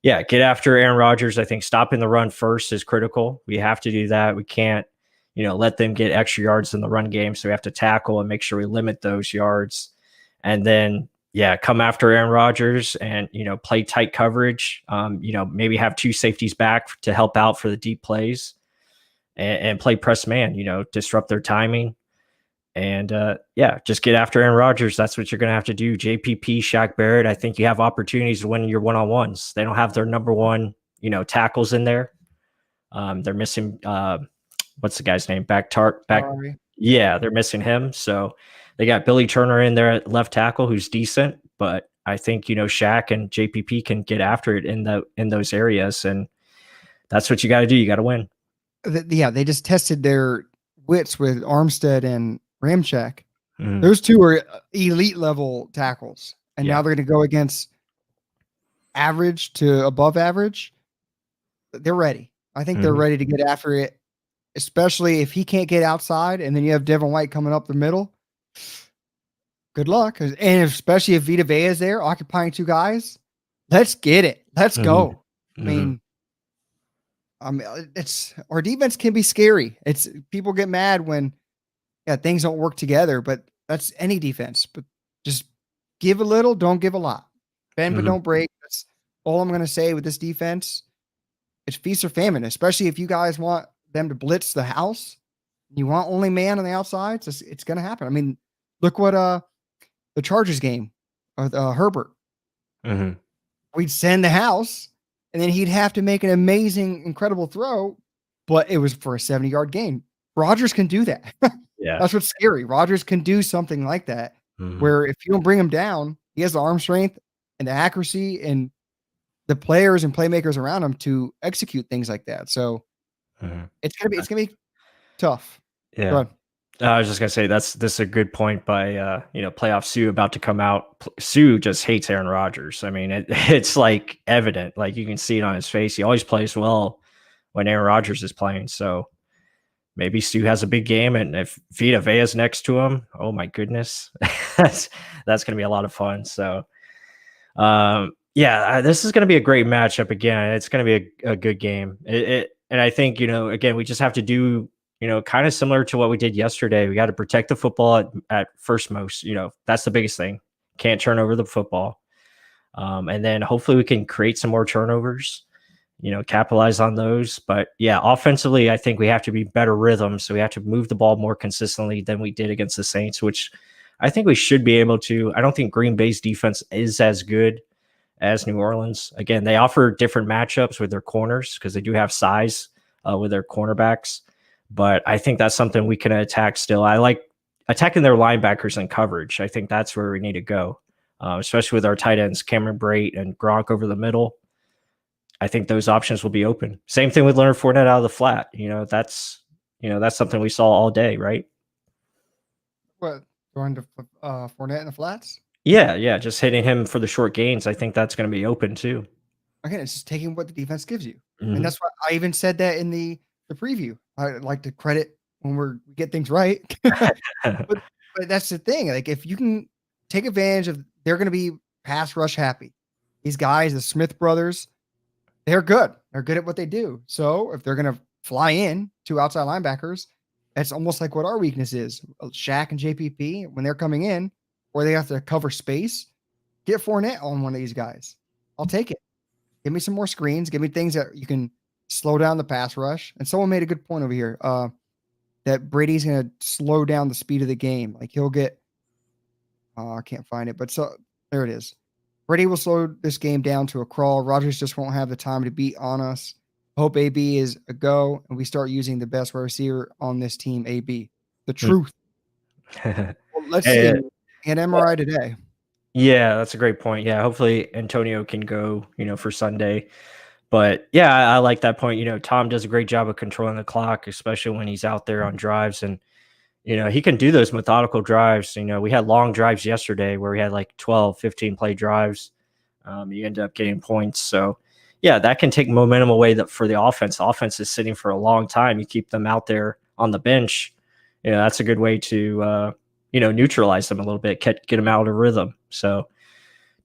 yeah, get after Aaron Rodgers. I think stopping the run first is critical. We have to do that. We can't, let them get extra yards in the run game. So we have to tackle and make sure we limit those yards. And then, come after Aaron Rodgers and, play tight coverage. Maybe have two safeties back to help out for the deep plays and play press man, disrupt their timing. And, just get after Aaron Rodgers. That's what you're going to have to do. JPP, Shaq Barrett, I think you have opportunities to win your one-on-ones. They don't have their number one, tackles in there. They're missing, what's the guy's name? Back. Yeah, they're missing him. So they got Billy Turner in there at left tackle, who's decent, but I think, Shaq and JPP can get after it in those areas. And that's what you got to do. You got to win. Yeah. They just tested their wits with Armstead and Ramczyk. Those two are elite level tackles. And now they're going to go against average to above average. They're ready. I think they're ready to get after it, especially if he can't get outside. And then you have Devin White coming up the middle. Good luck. And especially if Vita Vea is there occupying two guys, let's get it. Let's go. I mean, it's our defense can be scary. It's people get mad when things don't work together, but that's any defense. But just give a little, don't give a lot. Bend but don't break. That's all I'm going to say with this defense. It's feast or famine, especially if you guys want them to blitz the house. You want only man on the outside. It's going to happen. I mean, look what the Chargers game with Herbert. Mhm. We'd send the house, and then he'd have to make an amazing, incredible throw, but it was for a 70-yard gain. Rodgers can do that. Yeah. That's what's scary. Rodgers can do something like that, Mhm. where if you don't bring him down, he has the arm strength and the accuracy and the players and playmakers around him to execute things like that. So Mhm. it's gonna be tough. Go Yeah. ahead. I was just gonna say this is a good point by playoff Sue about to come out. Sue just hates Aaron Rodgers. I mean, it's like evident. Like you can see it on his face. He always plays well when Aaron Rodgers is playing. So maybe Stu has a big game, and if Vita Vea's next to him, oh my goodness, that's that's gonna be a lot of fun. So yeah, this is going to be a great matchup again. It's going to be a good game. And I think, again, we just have to do, kind of similar to what we did yesterday. We got to protect the football at first most, that's the biggest thing. Can't turn over the football. And then hopefully we can create some more turnovers, capitalize on those. But yeah, offensively, I think we have to be better rhythm. So we have to move the ball more consistently than we did against the Saints, which I think we should be able to. I don't think Green Bay's defense is as good as New Orleans. Again, they offer different matchups with their corners because they do have size with their cornerbacks. But I think that's something we can attack still. I like attacking their linebackers and coverage. I think that's where we need to go, especially with our tight ends, Cameron Brate and Gronk over the middle. I think those options will be open. Same thing with Leonard Fournette out of the flat. That's something we saw all day, right? What, going to Fournette in the flats? Yeah, just hitting him for the short gains. I think that's going to be open too. Again, it's just taking what the defense gives you. And Mhm. that's why I even said that in the preview. I like to credit when we get things right. But but that's the thing. Like if you can take advantage of, they're going to be pass rush happy. These guys, the Smith brothers, they're good. They're good at what they do. So if they're going to fly in two outside linebackers, that's almost like what our weakness is. Shaq and JPP, when they're coming in, or they have to cover space, get Fournette on one of these guys. I'll take it. Give me some more screens. Give me things that you can slow down the pass rush. And someone made a good point over here that Brady's going to slow down the speed of the game. Like he'll get, I can't find it, but so there it is. Brady will slow this game down to a crawl. Rodgers just won't have the time to beat on us. Hope AB is a go, and we start using the best wide receiver on this team, AB. The truth. Well, let's see. Eh, An MRI today. yeah, that's a great point. Yeah, hopefully Antonio can go, for Sunday. But yeah, I like that point. Tom does a great job of controlling the clock, especially when he's out there on drives. And, he can do those methodical drives. We had long drives yesterday where we had like 12, 15 play drives. You end up getting points. So, yeah, that can take momentum away for the offense. The offense is sitting for a long time. You keep them out there on the bench. That's a good way to, neutralize them a little bit, get them out of rhythm. So,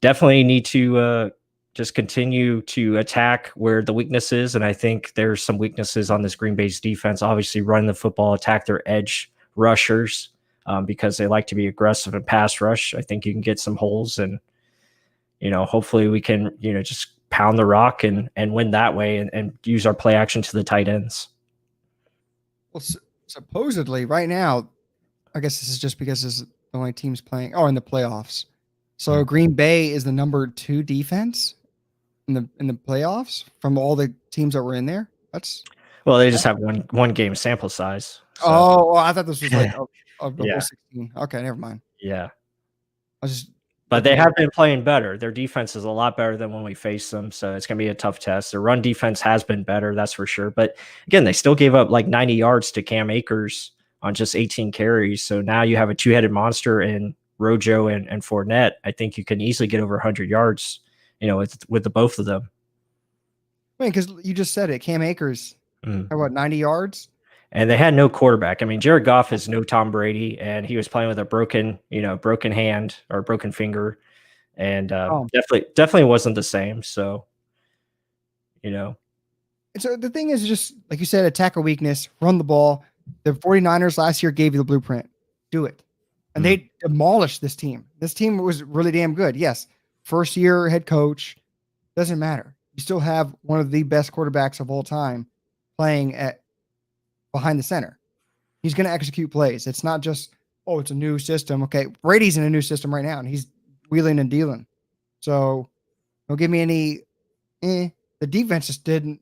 definitely need to just continue to attack where the weakness is. And I think there's some weaknesses on this Green Bay's defense. Obviously, run the football, attack their edge rushers because they like to be aggressive and pass rush. I think you can get some holes, and hopefully we can just pound the rock and win that way, and use our play action to the tight ends. Well, supposedly right now, I guess this is just because this is the only teams playing. Oh, in the playoffs. So Green Bay is the number 2 defense in the playoffs from all the teams that were in there. That's Well, they just have one game sample size. So. oh, I thought this was like of the whole Yeah, 16. Okay, never mind. yeah. I was just But looking they at have been playing better. Their defense is a lot better than when we faced them, so it's going to be a tough test. Their run defense has been better, that's for sure. But again, they still gave up like 90 yards to Cam Akers on just 18 carries. So now you have a two-headed monster in Rojo and Fournette. I think you can easily get over 100 yards, with the both of them. because you just said it. Cam Akers Mm. had what, 90 yards? And they had no quarterback. I mean, Jared Goff is no Tom Brady, and he was playing with a broken hand or broken finger, and Oh. definitely wasn't the same. So, you know, And so the thing is just like you said, attack a weakness, run the ball. The 49ers last year gave you the blueprint. Do it. And they demolished this team. This team was really damn good. Yes. First year head coach. Doesn't matter. You still have one of the best quarterbacks of all time playing at behind the center. He's going to execute plays. It's not just oh, it's a new system. Okay, Brady's in a new system right now, and he's wheeling and dealing. So don't give me any. The defense just didn't.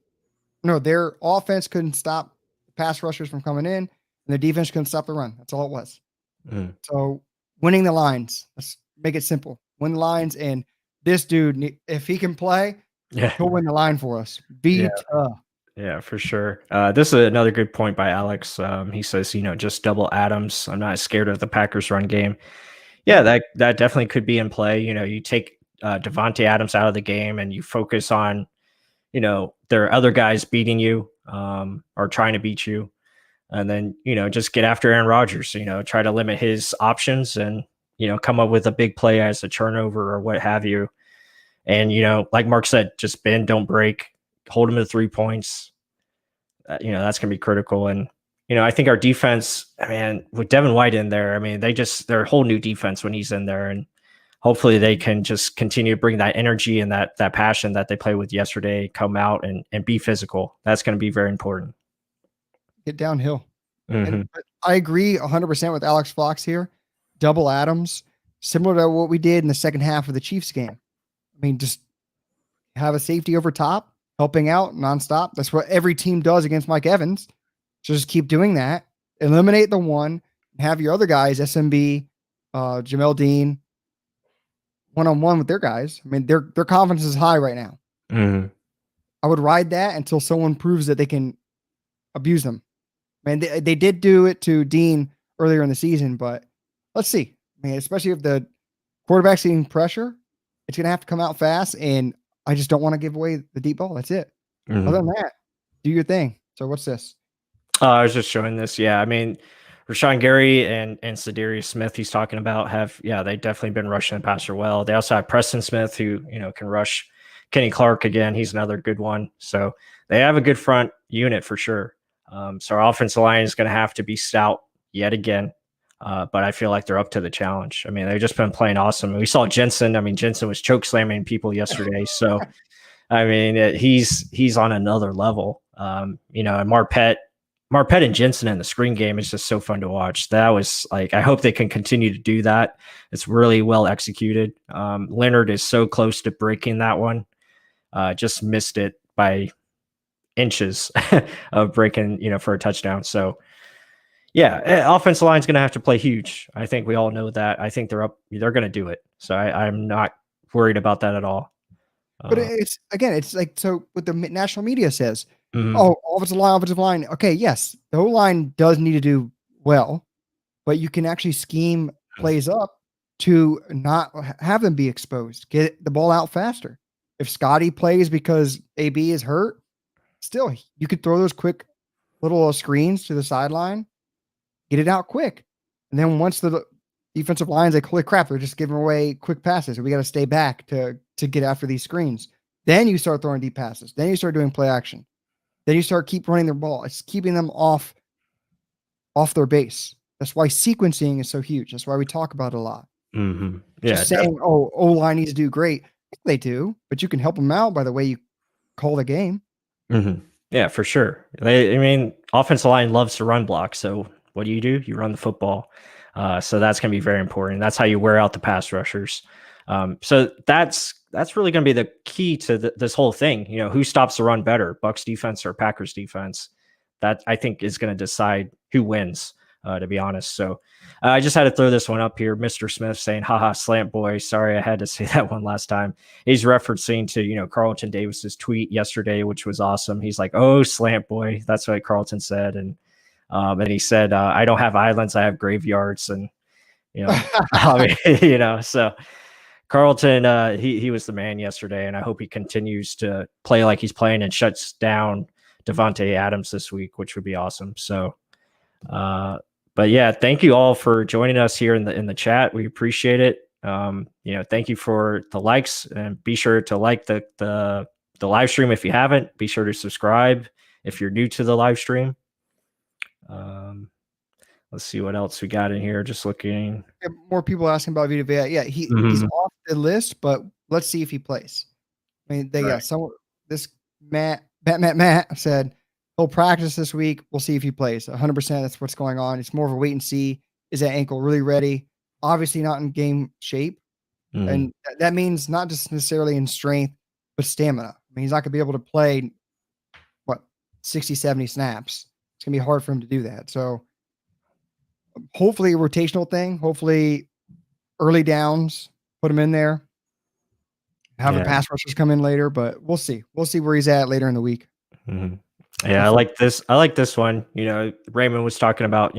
No, their offense couldn't stop the pass rushers from coming in, and their defense couldn't stop the run. That's all it was. Mm. So winning the lines. Let's make it simple. Win the lines, and this dude, if he can play, Yeah. he'll win the line for us. Yeah. Vita. Yeah, for sure. This is another good point by Alex. He says, just double Adams. I'm not scared of the Packers run game. Yeah, that definitely could be in play. You take Devontae Adams out of the game and you focus on, there are other guys beating you or trying to beat you. And then, just get after Aaron Rodgers, try to limit his options and, come up with a big play as a turnover or what have you. And, like Mark said, just bend, don't break, hold him to 3 points. That's going to be critical. And, I think our defense, man, with Devin White in there, I mean, they're a whole new defense when he's in there. And hopefully they can just continue to bring that energy and that passion that they played with yesterday, come out and be physical. That's going to be very important. Get downhill. Mm-hmm. And I agree 100% with Alex Fox here. Double Adams, similar to what we did in the second half of the Chiefs game. I mean, just have a safety over top, helping out nonstop. That's what every team does against Mike Evans. So just keep doing that. Eliminate the one, and have your other guys, SMB, Jamel Dean, one-on-one with their guys. I mean, their confidence is high right now. Mm-hmm. I would ride that until someone proves that they can abuse them. Man, they did do it to Dean earlier in the season, but let's see. I mean, especially if the quarterback's getting pressure, it's going to have to come out fast, and I just don't want to give away the deep ball. That's it. Mm-hmm. Other than that, do your thing. So what's this? I was just showing this. Yeah, I mean, Rashawn Gary and Sadarius Smith he's talking about they definitely been rushing the passer well. They also have Preston Smith who, can rush. Kenny Clark again, he's another good one. So they have a good front unit for sure. So our offensive line is going to have to be stout yet again. But I feel like they're up to the challenge. I mean, they've just been playing awesome. We saw Jensen. I mean, Jensen was choke slamming people yesterday. So, I mean, he's on another level. And Marpet and Jensen in the screen game is just so fun to watch. That was like, I hope they can continue to do that. It's really well executed. Leonard is so close to breaking that one. Just missed it by inches of breaking, for a touchdown. So, yeah, offensive line is going to have to play huge. I think we all know that. I think they're going to do it. So I'm not worried about that at all. But it's like, so what the national media says, mm-hmm. Oh, offensive line. Okay, yes, the whole line does need to do well, but you can actually scheme plays up to not have them be exposed. Get the ball out faster. If Scotty plays because AB is hurt, still, you could throw those quick little screens to the sideline, get it out quick. And then once the defensive line's like, holy crap, they're just giving away quick passes. We got to stay back to get after these screens. Then you start throwing deep passes. Then you start doing play action. Then you start keep running their ball. It's keeping them off their base. That's why sequencing is so huge. That's why we talk about it a lot. Mm-hmm. Yeah, just saying, O-line needs to do great. They do, but you can help them out by the way you call the game. Mm-hmm. Yeah, for sure. Offensive line loves to run block. So what do? You run the football. So that's going to be very important. That's how you wear out the pass rushers. So that's really going to be the key to this whole thing. Who stops the run better, Bucs defense or Packers defense? That I think is going to decide who wins, to be honest. So I just had to throw this one up here. Mr. Smith saying, haha, slant boy. Sorry, I had to say that one last time. He's referencing to, Carlton Davis's tweet yesterday, which was awesome. He's like, oh, slant boy. That's what Carlton said. And he said, I don't have islands, I have graveyards. And, so Carlton, he was the man yesterday, and I hope he continues to play like he's playing and shuts down Devontae Adams this week, which would be awesome. So, but yeah, thank you all for joining us here in the chat. We appreciate it. Thank you for the likes, and be sure to like the live stream if you haven't. Be sure to subscribe if you're new to the live stream. Let's see what else we got in here. Just looking. More people asking about Vita Vea. Yeah, he's off the list, but let's see if he plays. I mean, this Matt said he'll practice this week. We'll see if he plays. 100%. That's what's going on. It's more of a wait and see. is that ankle really ready? Obviously not in game shape. And that means not just necessarily in strength, but stamina. I mean, he's not going to be able to play, 60, 70 snaps. It's going to be hard for him to do that. So hopefully a rotational thing. Hopefully early downs, put him in there. Have the pass rushers come in later, but we'll see. We'll see where he's at later in the week. Yeah, I like this. I like this one. Raymond was talking about,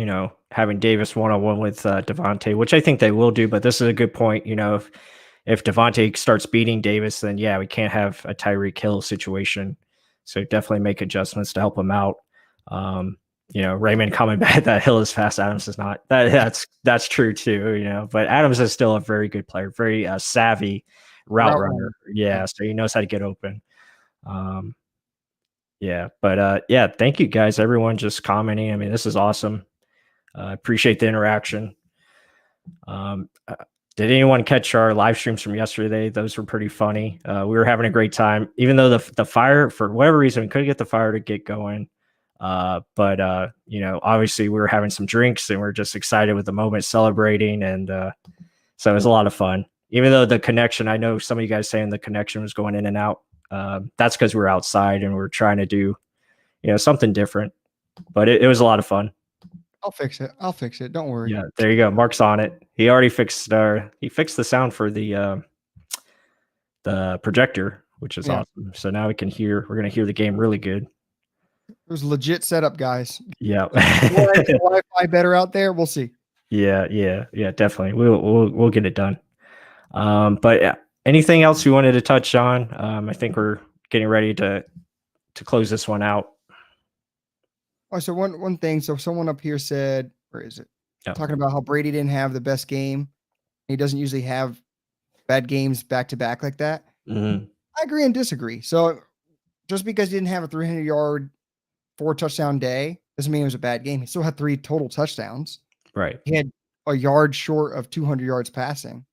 having Davis one-on-one with Devontae, which I think they will do, but this is a good point. If Devontae starts beating Davis, then yeah, we can't have a Tyreek Hill situation. So definitely make adjustments to help him out. Raymond coming back that Hill is fast, Adams is not. That's true too, but Adams is still a very good player, very savvy route runner. Yeah, so he knows how to get open. Thank you guys, everyone just commenting. I mean, this is awesome. Appreciate the interaction. Did anyone catch our live streams from yesterday? Those were pretty funny. We were having a great time, even though the fire, for whatever reason, we couldn't get the fire to get going. Obviously we were having some drinks and we're just excited with the moment, celebrating. And so it was a lot of fun, even though the connection, I know some of you guys saying the connection was going in and out. That's because we're outside and we're trying to do, something different, but it was a lot of fun. I'll fix it. Don't worry. Yeah, there you go. Mark's on it. He already fixed the sound for the projector, which is awesome. So now we're going to hear the game really good. It was a legit setup, guys. Yeah. Wi-Fi better out there. We'll see. Yeah, definitely. We'll get it done. But yeah, anything else you wanted to touch on? I think we're getting ready to close this one out. Oh, so one thing. So someone up here said, where is it? Talking about how Brady didn't have the best game. He doesn't usually have bad games back to back like that. I agree and disagree. So just because he didn't have a 300-yard, 4-touchdown day doesn't mean it was a bad game. He still had 3 total touchdowns. Right. He had a yard short of 200 yards passing,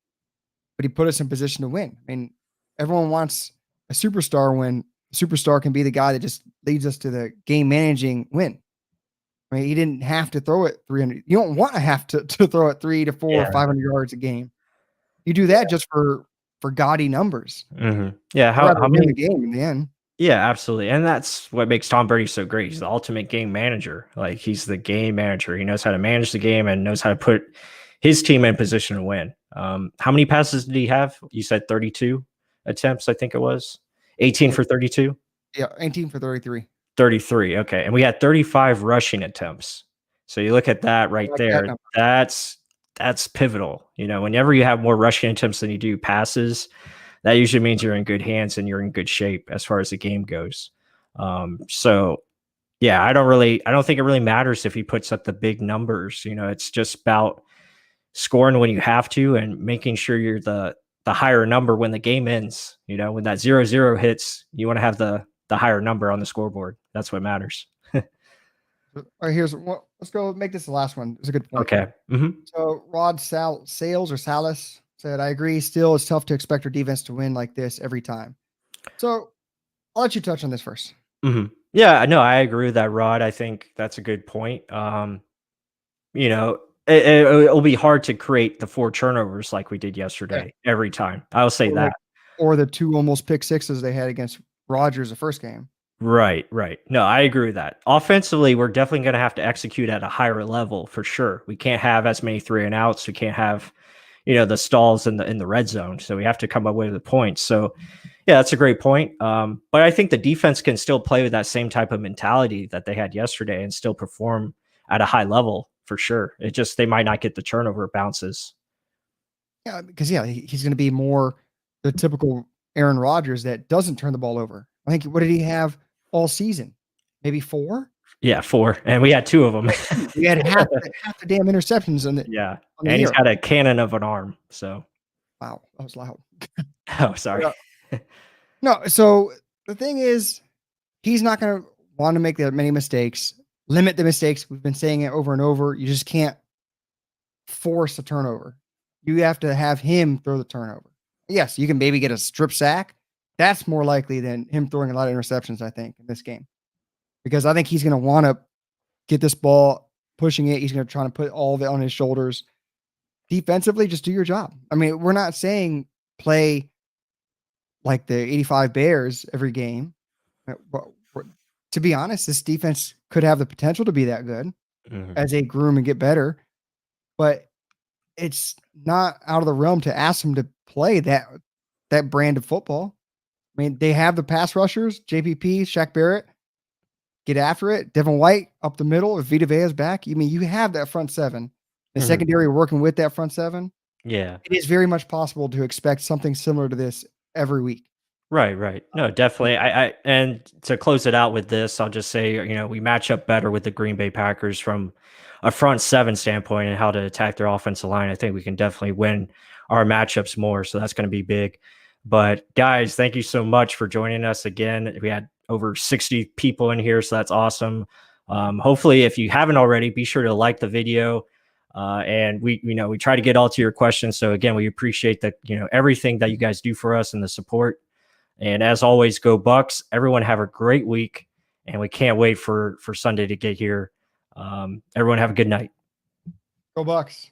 but he put us in position to win. I mean, everyone wants a superstar when a superstar can be the guy that just leads us to the game managing win. I mean, he didn't have to throw it 300. You don't want to have to throw it 300 to 400 or 500 yards a game. You do that just for gaudy numbers. Yeah. How many the game in the end? Yeah, absolutely. And that's what makes Tom Brady so great. He's the ultimate game manager. Like, he's the game manager. He knows how to manage the game and knows how to put his team in position to win. How many passes did he have? You said 32 attempts, I think it was. 18 for 32? Yeah, 18 for 33. 33. Okay. And we had 35 rushing attempts. So you look at that right there. That's pivotal. Whenever you have more rushing attempts than you do passes, that usually means you're in good hands and you're in good shape as far as the game goes. So yeah, I don't think it really matters if he puts up the big numbers. It's just about scoring when you have to and making sure you're the higher number when the game ends. When that 0-0 hits, you want to have the higher number on the scoreboard. That's what matters. All right, let's go make this the last one. It's a good point. Okay. So Rod Salas said, I agree. Still, it's tough to expect our defense to win like this every time. So I'll let you touch on this first. Yeah, no, I agree with that, Rod. I think that's a good point. It'll be hard to create the 4 turnovers like we did yesterday every time. I'll say that. Or the 2 almost pick sixes they had against Rodgers the first game. Right. No, I agree with that. Offensively, we're definitely going to have to execute at a higher level for sure. We can't have as many 3 and outs. We can't have, the stalls in the red zone. So we have to come up with the points. So yeah, that's a great point. But I think the defense can still play with that same type of mentality that they had yesterday and still perform at a high level for sure. It just, they might not get the turnover bounces. Yeah, because he's going to be more the typical Aaron Rodgers that doesn't turn the ball over. I think, what did he have all season? Maybe 4? Yeah, 4. And we had 2 of them. We had half the damn interceptions in the and he's got a cannon of an arm. So wow, that was loud. Oh, sorry. No, so the thing is, he's not going to want to make that many mistakes. Limit the mistakes. We've been saying it over and over. You just can't force a turnover. You have to have him throw the turnover. Yes, you can maybe get a strip sack. That's more likely than him throwing a lot of interceptions, I think, in this game. Because I think he's going to want to get this ball pushing it. He's going to try to put all of it on his shoulders. Defensively, just do your job. I mean, we're not saying play like the 85 Bears every game. But to be honest, this defense could have the potential to be that good as they groom and get better. But it's not out of the realm to ask them to play that brand of football. I mean, they have the pass rushers, JPP, Shaq Barrett, get after it. Devin White up the middle. If Vita Vea is back, I mean, you have that front seven. The secondary working with that front seven. Yeah. It is very much possible to expect something similar to this every week. Right. No, definitely. I and to close it out with this, I'll just say, we match up better with the Green Bay Packers from a front seven standpoint and how to attack their offensive line. I think we can definitely win our matchups more. So that's going to be big. But guys, thank you so much for joining us again. We had over 60 people in here, so that's awesome. Hopefully, if you haven't already, be sure to like the video. And we try to get all to your questions. So again, we appreciate that, everything that you guys do for us and the support. And as always, go Bucs. Everyone have a great week, and we can't wait for Sunday to get here. Everyone have a good night. Go Bucs.